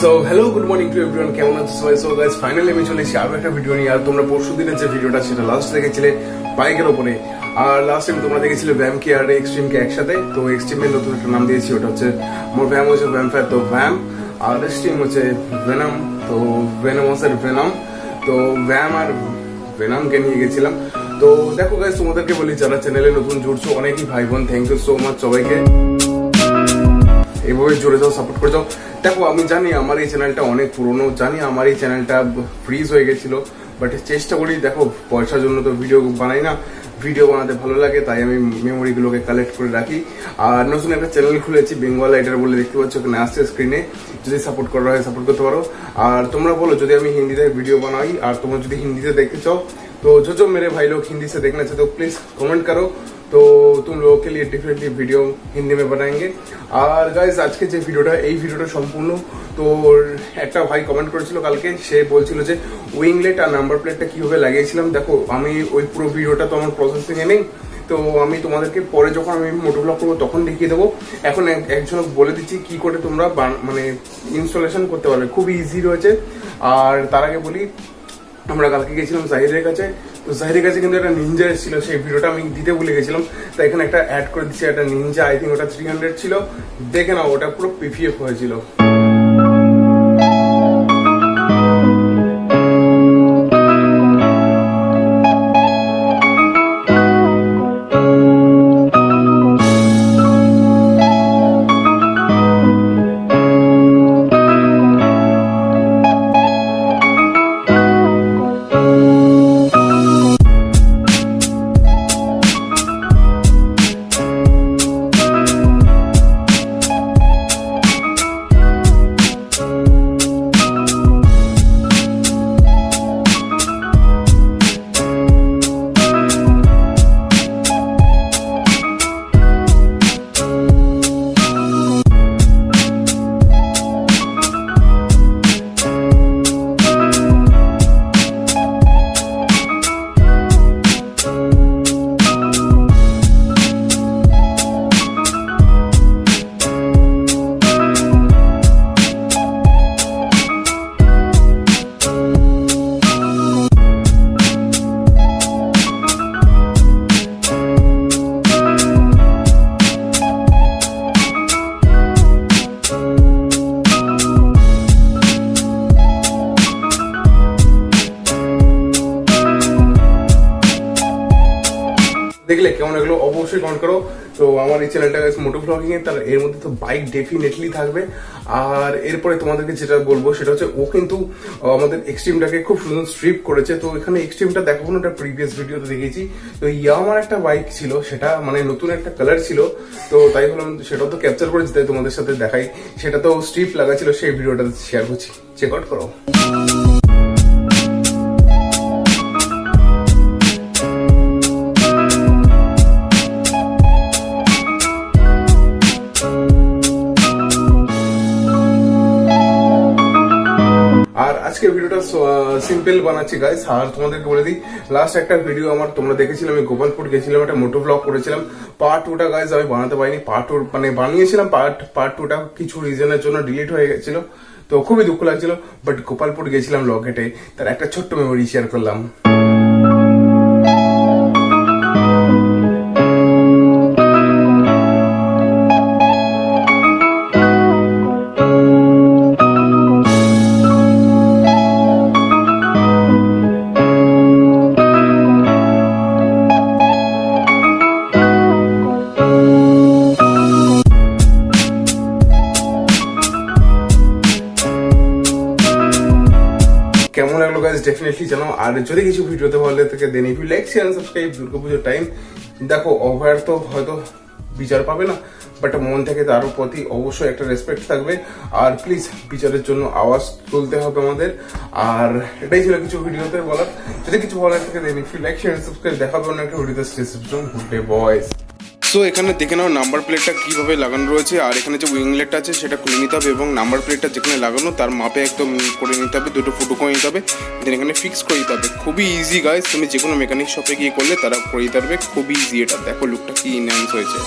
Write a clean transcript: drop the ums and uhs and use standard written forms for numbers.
So hello good morning to everyone, কেমন আছো সবাই? সো গাইস ফাইনালি আমি চলে এসেছি আরো একটা ভিডিও নিয়ে। আর তোমরা পরশু দিনের যে ভিডিওটা সেটা লাস্ট দেখেছিলে বাইকের ওপরে, আর লাস্ট টাইম তোমরা দেখেছিলে ভ্যাম কে আর এক্সট্রিম কে একসাথে। তো এক্সট্রিমের নতুন একটা নাম দিয়েছি, ওটা হচ্ছে মোর ভ্যাম হচ্ছে ভ্যাম্পায়ার, তো ভ্যাম, আর এক্সট্রিম হচ্ছে ভেনাম, তো ভেনাম হচ্ছে ভেনাম। তো ভ্যাম আর ভেনামকে নিয়ে গেছিলাম। তো দেখো গাইস, তোমাদেরকে বলি যারা চ্যানেলে নতুন জুড়ছো অনেকই ভাই বোন, থ্যাংক ইউ সো মাচ সবাইকে, এইভাবে জুড়ে যাও, সাপোর্ট করে যাও। দেখো আমি জানি আমার এই চ্যানেলটা অনেক পুরনো, জানি আমার এই চ্যানেলটা ফ্রিজ হয়ে গেছিল, বাট চেষ্টা করি, দেখো পয়সার জন্য তো ভিডিও বানাই না, ভিডিও বানাতে ভালো লাগে তাই আমি মেমোরিগুলোকে কালেক্ট করে রাখি। আর নতুন একটা চ্যানেল খুলেছি বেঙ্গল রাইডার বলে, দেখতে পাচ্ছ ওখানে আসছে স্ক্রিনে, যদি সাপোর্ট করা হয় সাপোর্ট করতে পারো। আর তোমরা বলো যদি আমি হিন্দিতে ভিডিও বানাই আর তোমরা যদি হিন্দিতে देखते चाहो तो जो मेरे भाई लोग हिंदी से देखना चाहते हो प्लीज कमेंट करो, तो तुम लोगों के लिए डिफरेंटली वीडियो हिंदी में बनाएंगे। আর গাইজ আজকে যে ভিডিওটা, এই ভিডিওটা সম্পূর্ণ তো একটা ভাই কমেন্ট করেছিল কালকে, সে বলছিল যে উইংলেট আর নাম্বার প্লেটটা কিভাবে লাগিয়েছিলাম। দেখো আমি ওই পুরো ভিডিওটা তো আমার প্রসেসিং এ নেই, তো আমি তোমাদেরকে পরে যখন আমি মোটো ব্লগ করবো তখন দেখিয়ে দেবো। এখন একজন বলে দিচ্ছি কি করে তোমরা মানে ইনস্টলেশন করতে পারবে, খুব ইজি রয়েছে। আর তার আগে বলি, আমরা কালকে গেছিলাম জাহিরের কাছে, তো জাহিরের কাছে কিন্তু একটা নিনজা এসেছিল, সেই ভিডিওটা আমি দিতে ভুলে গেছিলাম, তো এখানে একটা অ্যাড করে দিচ্ছি, একটা নিনজা, আই থিঙ্ক ওটা 300 ছিল, দেখে নাও ওটা পুরো পিপিএফ হয়েছিল। দেখলে কেমন লাগলো অবশ্যই কমেন্ট করো। তো আমার এই চ্যানেলটা মোটো ব্লগিং এর, তার এর মধ্যে তো বাইক ডেফিনেটলি থাকবে। আর এরপরে তোমাদেরকে যেটা বলবো সেটা হচ্ছে, ও কিন্তু আমাদের এক্সট্রিমটাকে খুব সুন্দর স্ট্রিপ করেছে। তো এখানে এক্সট্রিমটা দেখাবো না, ওটা প্রিভিয়াস ভিডিওতে দেখেছি। তো ইয়ামার একটা বাইক ছিল, সেটা মানে নতুন একটা কালার ছিল, তো তাই বললাম সেটাও তো ক্যাপচার করেছি, তাই তোমাদের সাথে দেখাই। সেটা তো স্ট্রিপ লাগা ছিল, সেই ভিডিওটা শেয়ার করছি, চেক আউট করো। আর আজকের ভিডিওটা সিম্পল বানাচ্ছি গাইস। আর তোমাদেরকে বলে দিই, লাস্ট একটা ভিডিও আমার তোমরা দেখেছিলাম, আমি গোপালপুর গেছিলাম, একটা মোটো ব্লগ করেছিলাম। পার্ট 2টা গাইস আমি বানাতে পারিনি, পার্ট 2 মানে বানিয়েছিলাম, পার্ট 2টা কিছু রিজনের জন্য ডিলিট হয়ে গেছিল, তো খুবই দুঃখ লাগছিল। বাট গোপালপুর গেছিলাম লকেটে, তার একটা ছোট্ট মেমোরি শেয়ার করলাম। কেমন লাগলো গাইস ডেফিনেটলি জানাও। আর যদি কিছু ভিডিওতে ভালো লাগে then if you like share and subscribe. দুর্গাপুজোর টাইম, দেখো ওভার তো হয়তো বিচার পাবে না, বাট মন থেকে তার প্রতি অবশ্যই একটা রেসপেক্ট থাকবে। আর প্লিজ বিচারের জন্য আওয়াজ তুলতে হবে আমাদের। আর এটাই ছিল কিছু ভিডিওতে বলার। যদি কিছু বলার থাকে then if you like share and subscribe. দেখা হবে অন্য একটা ভিডিওতে। Good day boys. সো এখানে দেখে নাও নাম্বার প্লেটটা কিভাবে লাগানো রয়েছে, আর এখানে যে উইংলেটটা আছে সেটা খুলে নিতে হবে, এবং নাম্বার প্লেটটা যেখানে লাগানো তার মাপে একদম করে নিতে হবে, দুটো ফুটো করে নিতে হবে, দেন এখানে ফিক্স করে দিতে হবে। খুবই ইজি গাইস, তুমি যে কোনো মেকানিক শপে গিয়ে করলে তারা করে দিতে পারবে, খুবই ইজি। এটা দেখো লুকটা কি এনহ্যান্স হয়েছে।